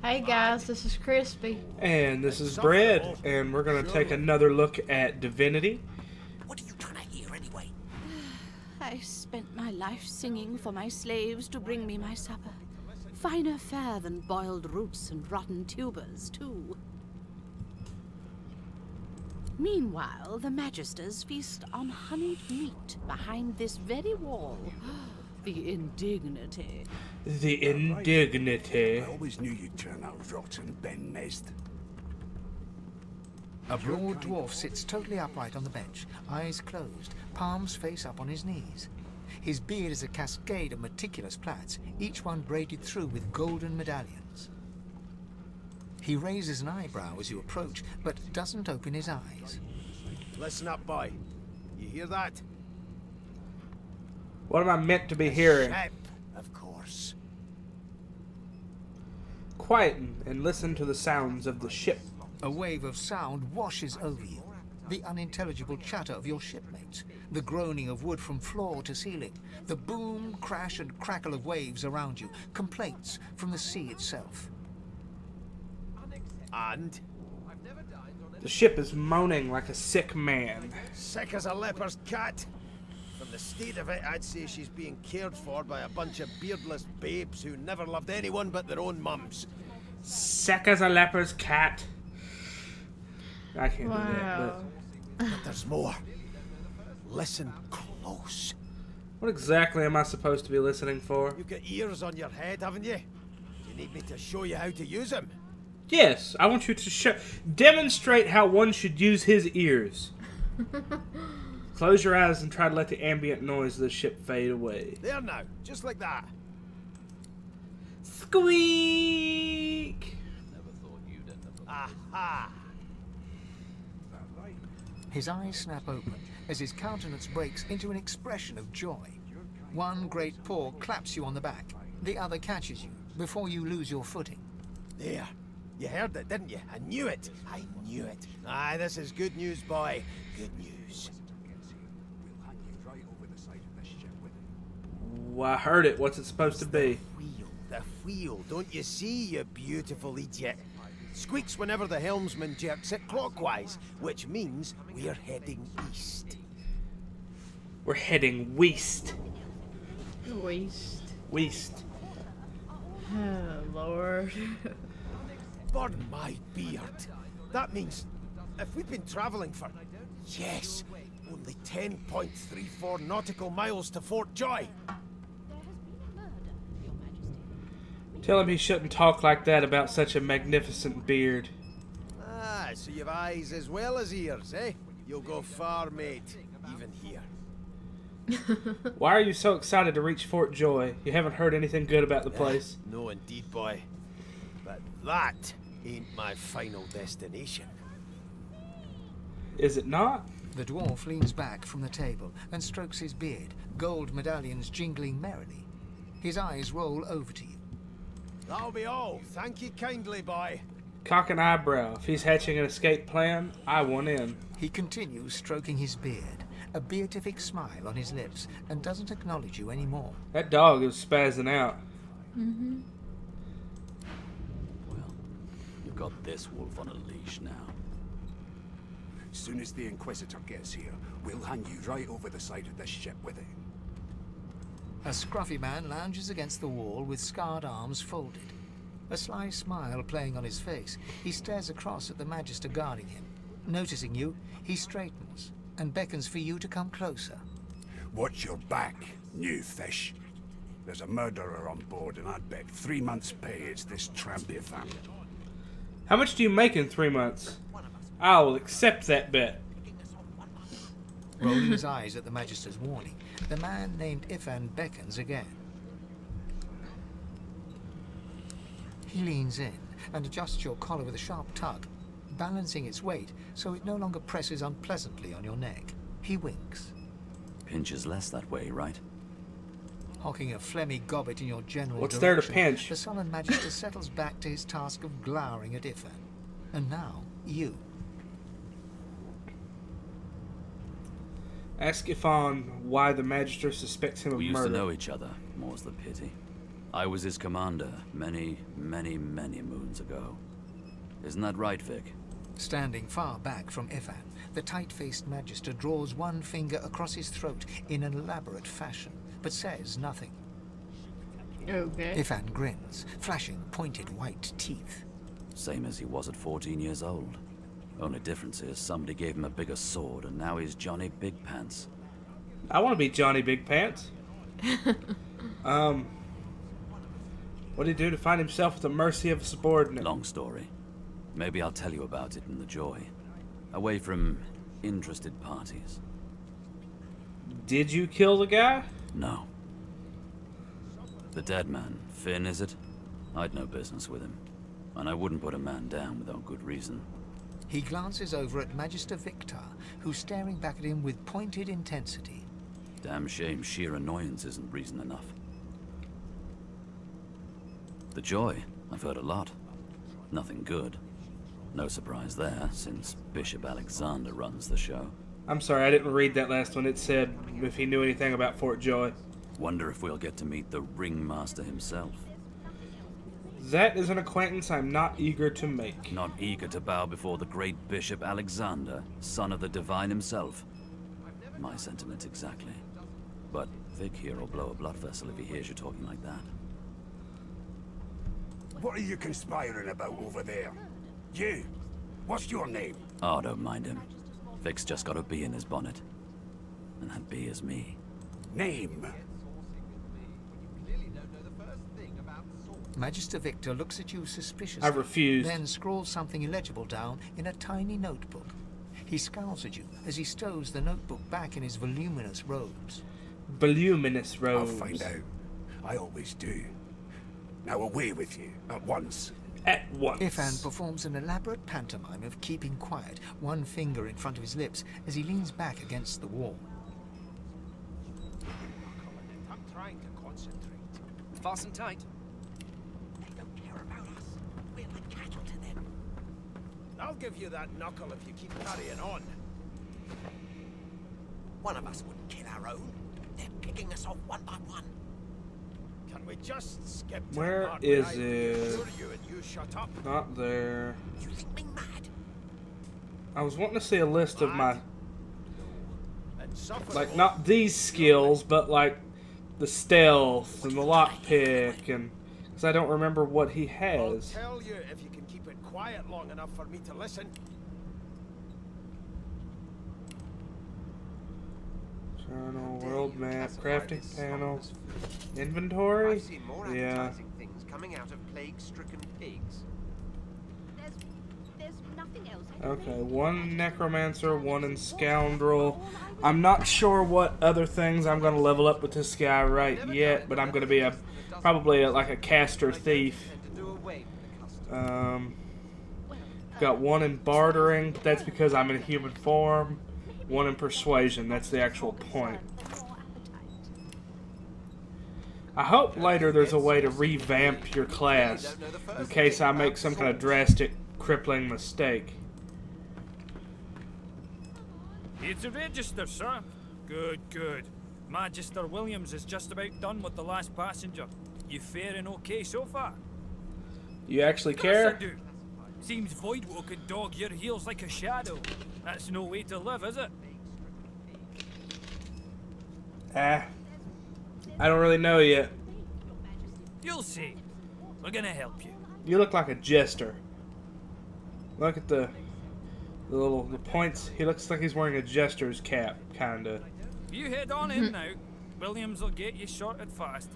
Hey guys, this is Crispy. And this is Bread, and we're going to take another look at Divinity. What are you trying to hear anyway? I spent my life singing for my slaves to bring me my supper. Finer fare than boiled roots and rotten tubers, too. Meanwhile, the Magisters feast on honeyed meat behind this very wall. The indignity. The indignity. I always knew you'd turn out rotten, Ben Mezd. A broad dwarf sits totally upright on the bench, eyes closed, palms face up on his knees. His beard is a cascade of meticulous plaits, each one braided through with golden medallions. He raises an eyebrow as you approach, but doesn't open his eyes. Listen up, boy. You hear that? What am I meant to be hearing? Ship, of course. Quieten and listen to the sounds of the ship. A wave of sound washes over you. The unintelligible chatter of your shipmates, the groaning of wood from floor to ceiling, the boom, crash and crackle of waves around you, complaints from the sea itself. And? The ship is moaning like a sick man. Sick as a leper's cat. From the state of it, I'd say she's being cared for by a bunch of beardless babes who never loved anyone but their own mums. Sick as a leper's cat. I can't do that, But there's more. Listen close. what exactly am I supposed to be listening for? You've got ears on your head, haven't you? You need me to show you how to use them? Yes, I want you to demonstrate how one should use his ears. Close your eyes and try to let the ambient noise of the ship fade away. There now, just like that. Squeak! Aha! His eyes snap open as his countenance breaks into an expression of joy. One great paw claps you on the back. The other catches you before you lose your footing. There. You heard it, didn't you? I knew it. I knew it. Aye, this is good news, boy. Good news. Well, I heard it. What's it supposed to be? The wheel, don't you see, you beautiful idiot? Squeaks whenever the helmsman jerks it clockwise, which means we're heading east. We're heading west. Waste. West. Oh, Lord. Burn my beard. That means if we've been travelling for, yes, only 10.34 nautical miles to Fort Joy. Tell him he shouldn't talk like that about such a magnificent beard. Ah, so you've eyes as well as ears, eh? You'll go far, mate. Even here. Why are you so excited to reach Fort Joy? You haven't heard anything good about the place. No, indeed, boy. But that ain't my final destination. Is it not? The dwarf leans back from the table and strokes his beard, gold medallions jingling merrily. His eyes roll over to you. That'll be all. Thank you kindly, boy. Cock an eyebrow. If he's hatching an escape plan, I want in. He continues stroking his beard, a beatific smile on his lips, and doesn't acknowledge you anymore. That dog is spazzing out. Mm-hmm. Well, you've got this wolf on a leash now. As soon as the Inquisitor gets here, we'll hand you right over the side of this ship with it. A scruffy man lounges against the wall with scarred arms folded. A sly smile playing on his face, he stares across at the Magister guarding him. Noticing you, he straightens and beckons for you to come closer. Watch your back, new fish. There's a murderer on board, and I'd bet 3 months' pay it's this trampy family. How much do you make in 3 months? I will accept that bet. Rolling his eyes at the Magister's warning, the man named Ifan beckons again. He leans in and adjusts your collar with a sharp tug, balancing its weight so it no longer presses unpleasantly on your neck. He winks. Pinches less that way, right? Hocking a phlegmy gobbet in your general What's there to direction, pinch? the sullen Magister settles back to his task of glowering at Ifan. And now, you. Ask Ifan why the Magister suspects him of We used murder. to know each other, more's the pity. I was his commander many, many, many moons ago. Isn't that right, Vic? Standing far back from Ifan, the tight-faced Magister draws one finger across his throat in an elaborate fashion, but says nothing. Okay. Ifan grins, flashing pointed white teeth. Same as he was at 14 years old. Only difference is somebody gave him a bigger sword and now he's Johnny Big Pants. I want to be Johnny Big Pants. What did he do to find himself at the mercy of a subordinate? Long story. Maybe I'll tell you about it in the Joy. Away from interested parties. Did you kill the guy? No. The dead man, Finn, is it? I'd no business with him. And I wouldn't put a man down without good reason. He glances over at Magister Victor, who's staring back at him with pointed intensity. Damn shame sheer annoyance isn't reason enough. The Joy, I've heard a lot. Nothing good. No surprise there, since Bishop Alexander runs the show. I'm sorry, I didn't read that last one. It said if he knew anything about Fort Joy. Wonder if we'll get to meet the Ringmaster himself. That is an acquaintance I'm not eager to make. Not eager to bow before the great Bishop Alexander, son of the Divine himself. My sentiments exactly. But Vic here will blow a blood vessel if he hears you talking like that. What are you conspiring about over there? You? What's your name? Oh, don't mind him. Vic's just got a bee in his bonnet. And that bee is me. Name? Magister Victor looks at you suspiciously. I refuse. Then scrawls something illegible down in a tiny notebook. He scowls at you as he stows the notebook back in his voluminous robes. Voluminous robes. I'll find out. I always do. Now away with you, at once. At once. Ifan performs an elaborate pantomime of keeping quiet, one finger in front of his lips as he leans back against the wall. I'm trying to concentrate. Fasten tight. They don't care about us. We're like cattle to them. I'll give you that knuckle if you keep carrying on. One of us wouldn't kill our own. They're picking us off one by one. Can we just skip to Where the part is where I it? reassure you and you shut up? Not there. You think me mad? I was wanting to see a list of my, And suffer like, all. not these skills, but like the stealth and the lockpick, and because I don't remember what he I'll has. tell you if you can keep it quiet long enough for me to listen. Journal, world map, crafting panel, inventory. I've seen more Yeah. advertising things coming out of plague-stricken pigs. There's nothing else. Okay, one necromancer, one in scoundrel. I'm not sure what other things I'm gonna level up with this guy right yet, but I'm gonna be probably like a caster thief. Got one in bartering, but that's because I'm in human form. One in persuasion, that's the actual point. I hope later there's a way to revamp your class in case I make some kind of drastic, crippling mistake. It's a register, sir. Good, good. Magister Williams is just about done with the last passenger. You faring okay so far? You actually Of course I care? do. Seems Voidwall could dog your heels like a shadow. That's no way to live, is it? I don't really know yet. You'll see. We're gonna help you. You look like a jester. Look at the points. He looks like he's wearing a jester's cap, kinda. You head on in now. Williams will get you sorted fast.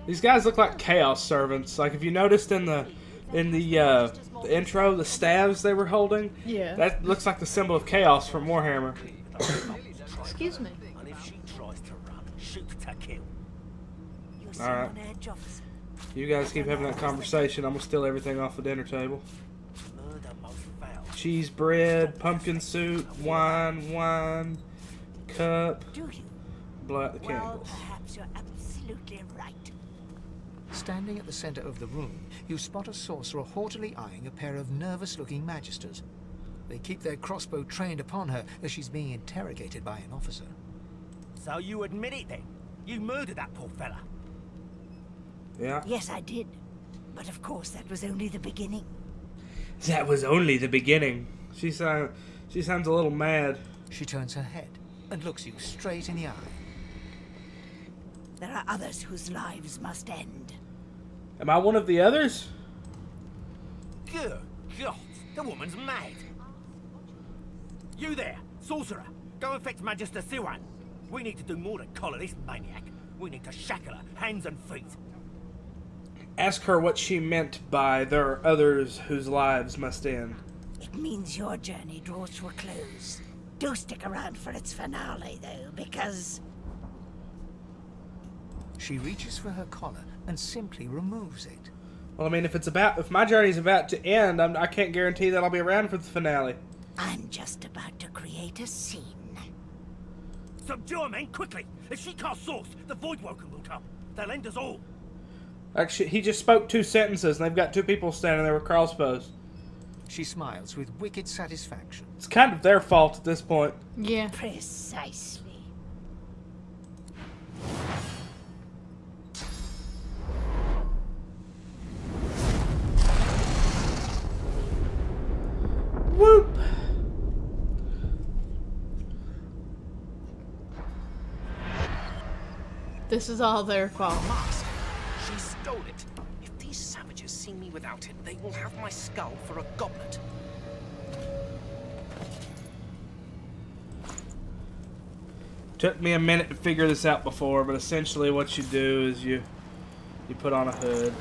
These guys look like chaos servants. Like if you noticed in the intro, the staves they were holding. Yeah. That looks like the symbol of chaos from Warhammer. Excuse me. And if she tries to run, shoot to kill. You'll see Alright. on edge, officer. You guys keep having that conversation. I'm gonna steal everything off the dinner table. Murder most foul. Cheese bread, pumpkin soup, wine, cup, Do you? blow out the Well, candles. perhaps you're absolutely right. Standing at the center of the room, you spot a sorcerer haughtily eyeing a pair of nervous-looking magisters. They keep their crossbow trained upon her as she's being interrogated by an officer. So you admit it then? You murdered that poor fella? Yeah. Yes, I did. But of course, that was only the beginning. That was only the beginning. She sounds a little mad. She turns her head and looks you straight in the eye. There are others whose lives must end. Am I one of the others? Good God, the woman's mad. You there, sorcerer. Go and fetch Magister Siwan. We need to do more than collar this maniac. We need to shackle her, hands and feet. Ask her what she meant by there are others whose lives must end. It means your journey draws to a close. Do stick around for its finale, though, because... She reaches for her collar and simply removes it. Well, I mean, if my journey's about to end, I can't guarantee that I'll be around for the finale. I'm just about to create a scene. Subdue her, men, quickly! If she casts Source, the Voidwoken will come. They'll end us all. Actually, he just spoke 2 sentences, and they've got 2 people standing there with crossbows. She smiles with wicked satisfaction. It's kind of their fault at this point. Yeah. Precisely. Whoop! This is all their fault. Mask. She stole it. If these savages see me without it, they will have my skull for a goblet. Took me a minute to figure this out before, but essentially what you do is you put on a hood.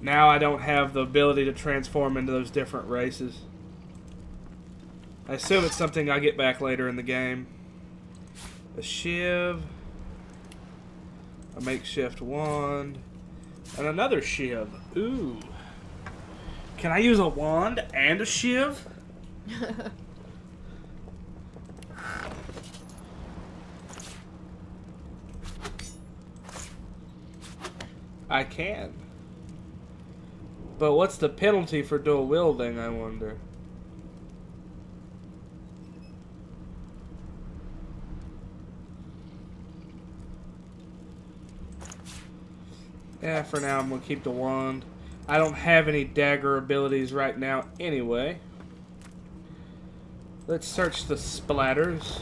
Now I don't have the ability to transform into those different races. I assume it's something I get back later in the game. A shiv, a makeshift wand, and another shiv. Ooh. Can I use a wand and a shiv? I can. But what's the penalty for dual wielding, I wonder? Yeah, for now I'm going to keep the wand. I don't have any dagger abilities right now anyway. Let's search the splatters.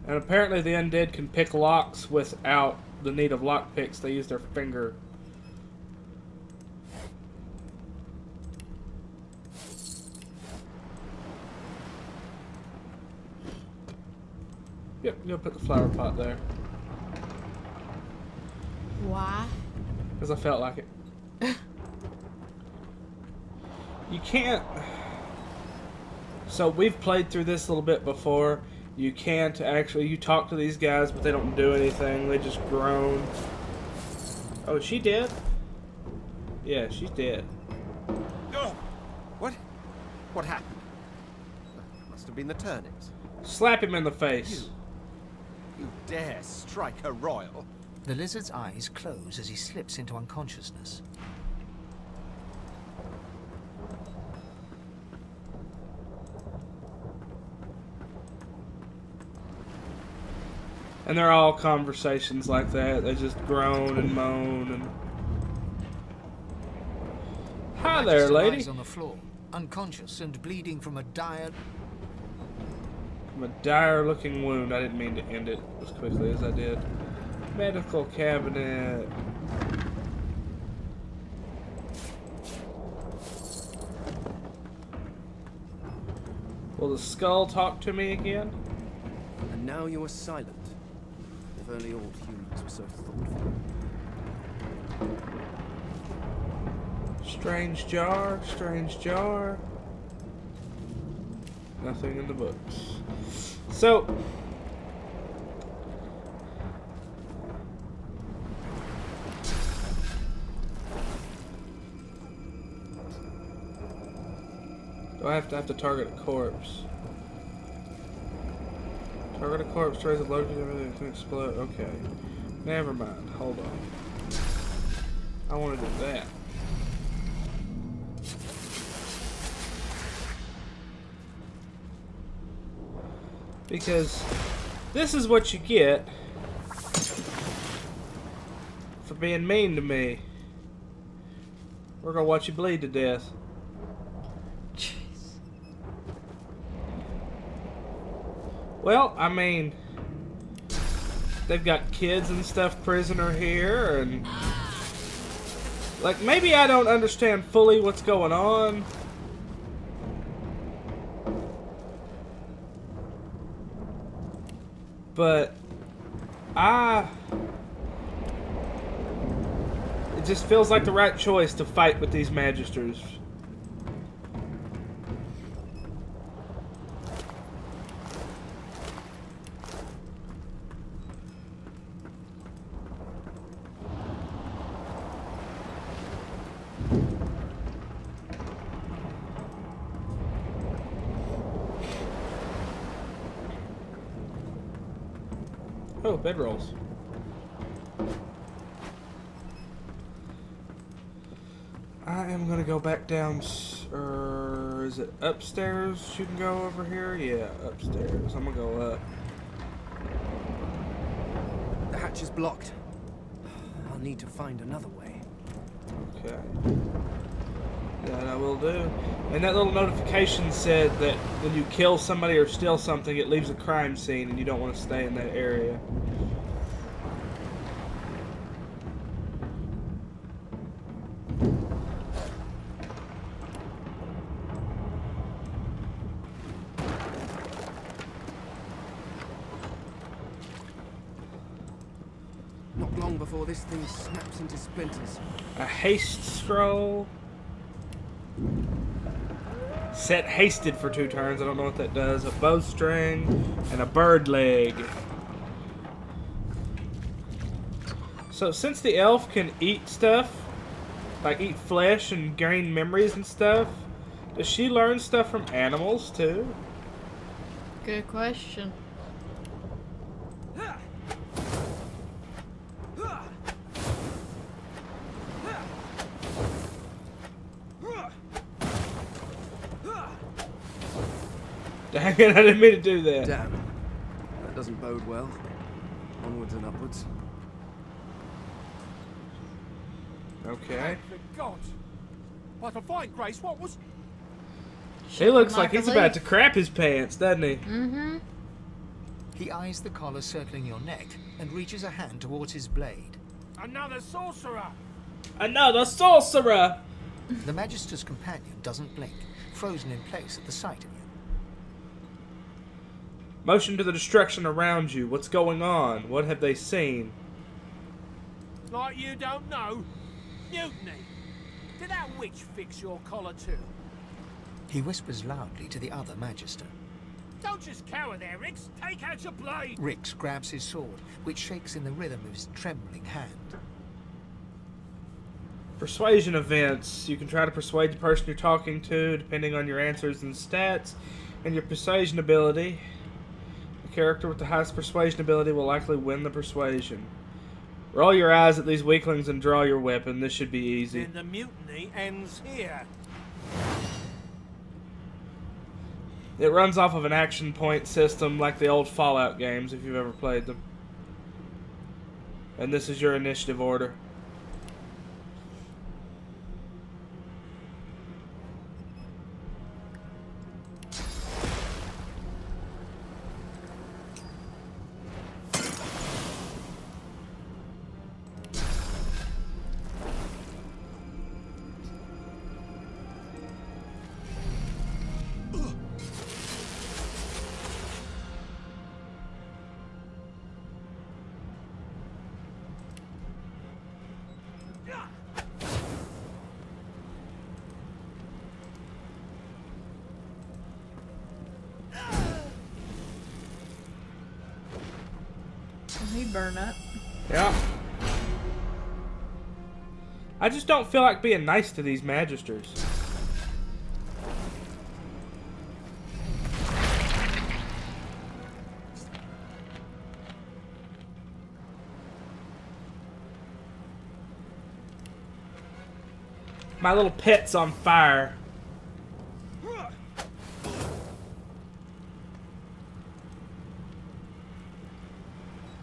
And apparently the undead can pick locks without the need of lockpicks. They use their finger. Yep, I'm gonna put the flower pot there. Why? Because I felt like it. You can't... So we've played through this a little bit before. You can't actually... You talk to these guys, but they don't do anything. They just groan. Oh, is she dead? Yeah, she's dead. Oh! What? What happened? Must have been the turnips. Slap him in the face. You dare strike a royal? The lizard's eyes close as he slips into unconsciousness. And they're all conversations like that. They just groan and moan and... Hi there, lady. Lies on the floor, unconscious and bleeding from a dire... From a dire-looking wound. I didn't mean to end it as quickly as I did. Medical cabinet. Will the skull talk to me again? And now you are silent. If only all humans were so thoughtful. Strange jar, strange jar. Nothing in the books. So... do I have to target a corpse? Target a corpse, trays of loaded everything can explode. Okay. Never mind. Hold on. I want to do that. Because this is what you get for being mean to me. We're gonna watch you bleed to death. Jeez. Well, I mean, they've got kids and stuff prisoner here, and like maybe I don't understand fully what's going on. But it just feels like the right choice to fight with these magisters. Oh, bedrolls. I am gonna go back down, or is it upstairs you can go over here? Yeah, upstairs. I'm gonna go up. The hatch is blocked. I'll need to find another way. Okay. That I will do. And that little notification said that when you kill somebody or steal something, it leaves a crime scene and you don't want to stay in that area. Not long before this thing snaps into splinters. A haste scroll. Set hasted for 2 turns. I don't know what that does. A bowstring and a bird leg. So since the elf can eat stuff, like eat flesh and gain memories and stuff, does she learn stuff from animals too? Good question. Dang it, I didn't mean to do that. Damn. That doesn't bode well. Onwards and upwards. Okay. God. But I find Grace, what was... He looks like he's about to crap his pants, doesn't he? Mm-hmm. He eyes the collar circling your neck and reaches a hand towards his blade. Another sorcerer! Another sorcerer! The Magister's companion doesn't blink, frozen in place at the sight of you. Motion to the destruction around you. What's going on? What have they seen? Like you don't know? Mutiny! Did that witch fix your collar too? He whispers loudly to the other Magister. Don't just cower there, Rix! Take out your blade! Rix grabs his sword, which shakes in the rhythm of his trembling hand. Persuasion events. You can try to persuade the person you're talking to, depending on your answers and stats, and your persuasion ability. The character with the highest persuasion ability will likely win the persuasion. Roll your eyes at these weaklings and draw your weapon. This should be easy. Then the mutiny ends here. It runs off of an action point system like the old Fallout games, if you've ever played them. And this is your initiative order. He burned up. Yeah. I just don't feel like being nice to these Magisters. My little pet's on fire.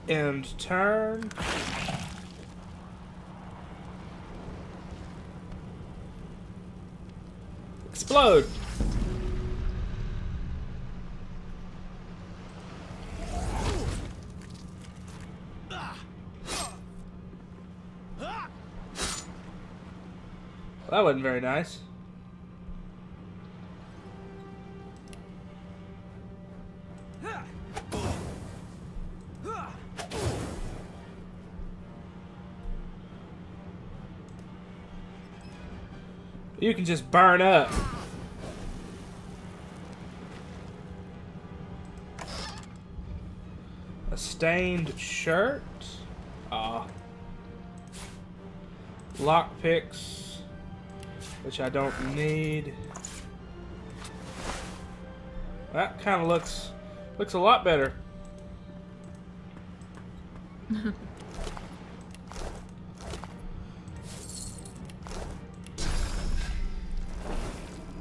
End turn. Explode. Well, that wasn't very nice. You can just burn up. A stained shirt. Lockpicks, which I don't need. That kind of looks a lot better.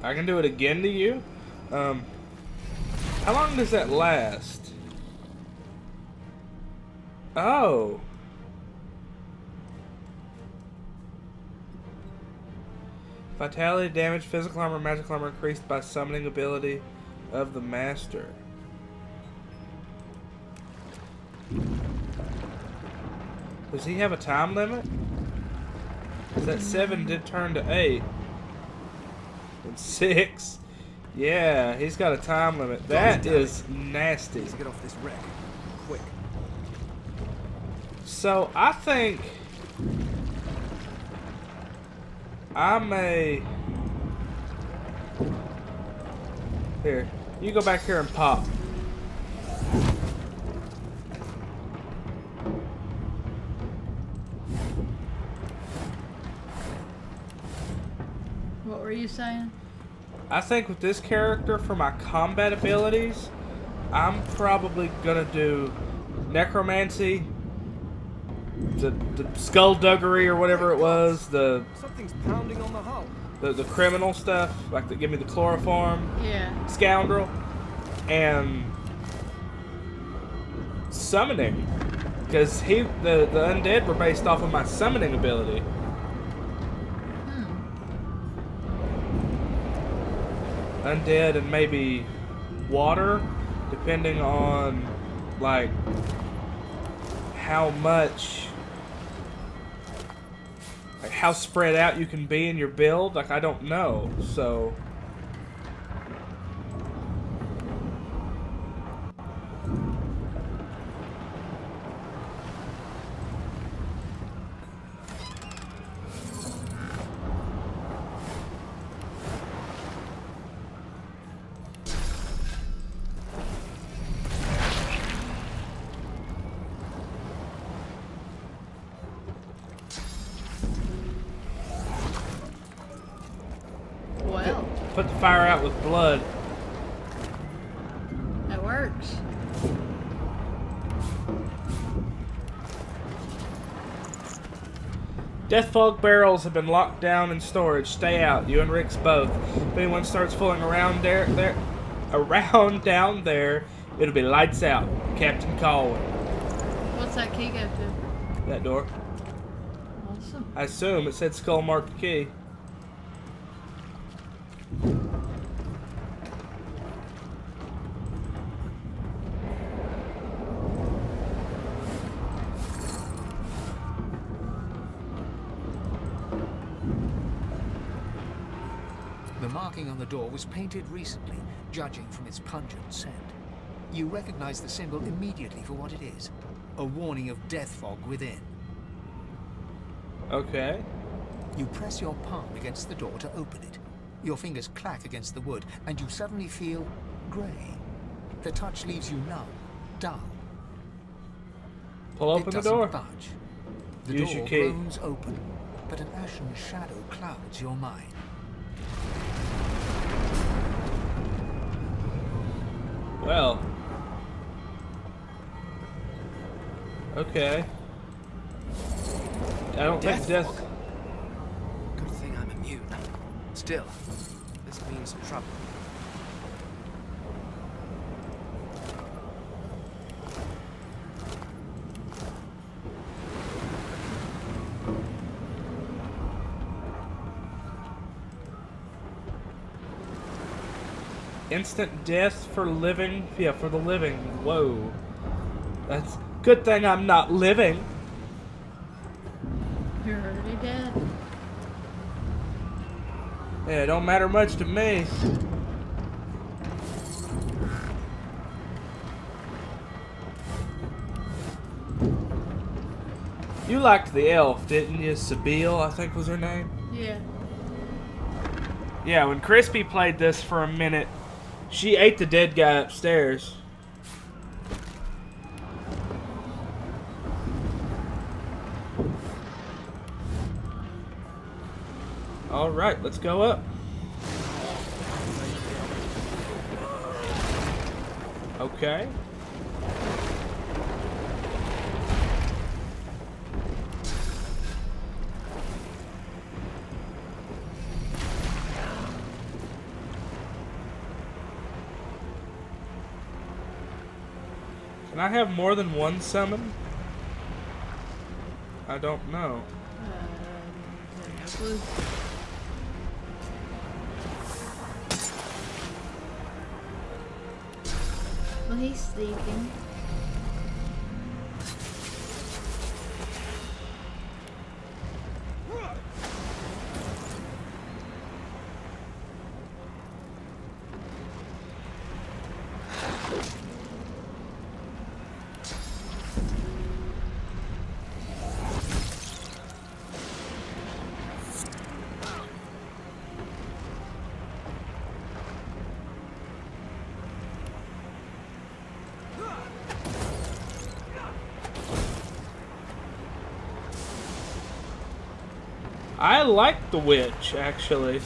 I can do it again to you. How long does that last? Oh. Vitality, damage, physical armor, magical armor increased by summoning ability of the master. Does he have a time limit? That 7 did turn to 8. And 6. Yeah, he's got a time limit. That is nasty. Let's get off this wreck. Quick. So I think I may. Here, you go back here and pop. What were you saying? I think with this character, for my combat abilities, I'm probably gonna do necromancy, the skullduggery or whatever it was, Something's pounding on the hull. The criminal stuff, like give me the chloroform, Yeah. scoundrel, and summoning, because the undead were based off of my summoning ability. Undead and maybe water, depending on like how much, like how spread out you can be in your build. Like I don't know, so put the fire out with blood. That works. Death Fog barrels have been locked down in storage. Stay out. You and Rick's both. If anyone starts fooling around down there, it'll be lights out. Captain Colwyn. What's that key go to? That door. Awesome. I assume it said skull marked key. The marking on the door was painted recently, judging from its pungent scent. You recognize the symbol immediately for what it is. A warning of death fog within. Okay. You press your palm against the door to open it. Your fingers clack against the wood, and you suddenly feel grey. The touch leaves you numb, dull. Pull open the door. It doesn't budge. The Use your door key. groans open, but an ashen shadow clouds your mind. Well. Okay. I don't think death. Good thing I'm immune. still. This means trouble. Instant death for living? Yeah, for the living. Whoa. That's good thing I'm not living. You're already dead. Yeah, it don't matter much to me. You liked the elf, didn't you? Sabine, I think was her name. Yeah. Yeah, when Crispy played this for a minute, she ate the dead guy upstairs. Alright, let's go up. Okay. Can I have more than one summon? I don't know. No clue. Well, he's sleeping. I like the witch, actually.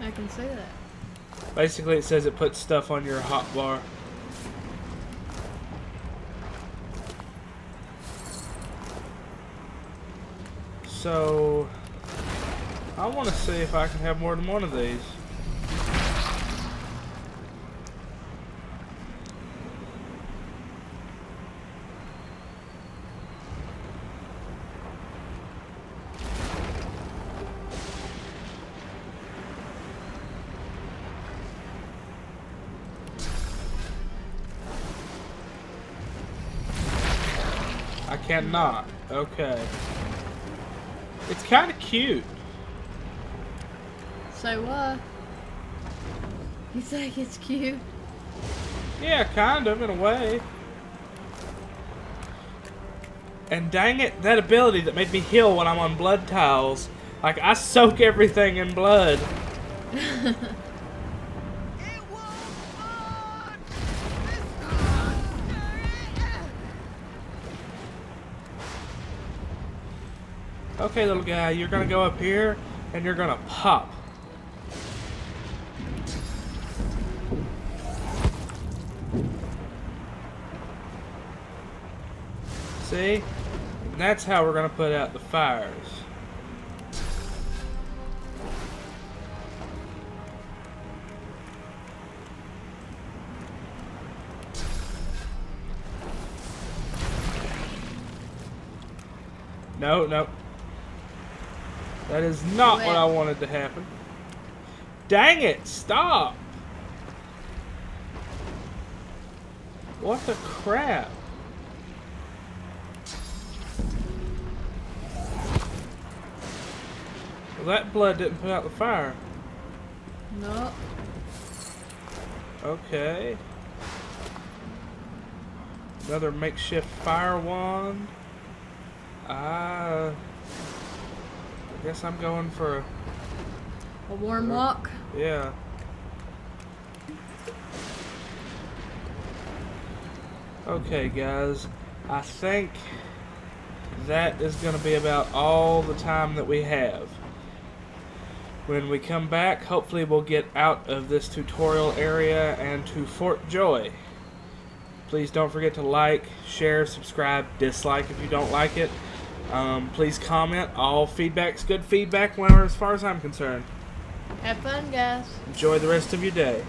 I can say that. Basically, it says it puts stuff on your hotbar. So, I want to see if I can have more than one of these. I cannot. Okay. It's kind of cute. So what? You think it's cute? Yeah, kind of, in a way. And dang it, that ability that made me heal when I'm on blood tiles. Like, I soak everything in blood. Okay, little guy, you're gonna go up here, and you're gonna pop. See? And that's how we're gonna put out the fires. No, no. That is not what I wanted to happen. Dang it, stop! What the crap? Well, that blood didn't put out the fire. No. Okay. Another makeshift fire wand. I guess I'm going for a warm walk. Yeah. Okay, guys. I think that is going to be about all the time that we have. When we come back, hopefully we'll get out of this tutorial area and to Fort Joy. Please don't forget to like, share, subscribe, dislike if you don't like it. Please comment. All feedback's good feedback, as far as I'm concerned. Have fun, guys. Enjoy the rest of your day.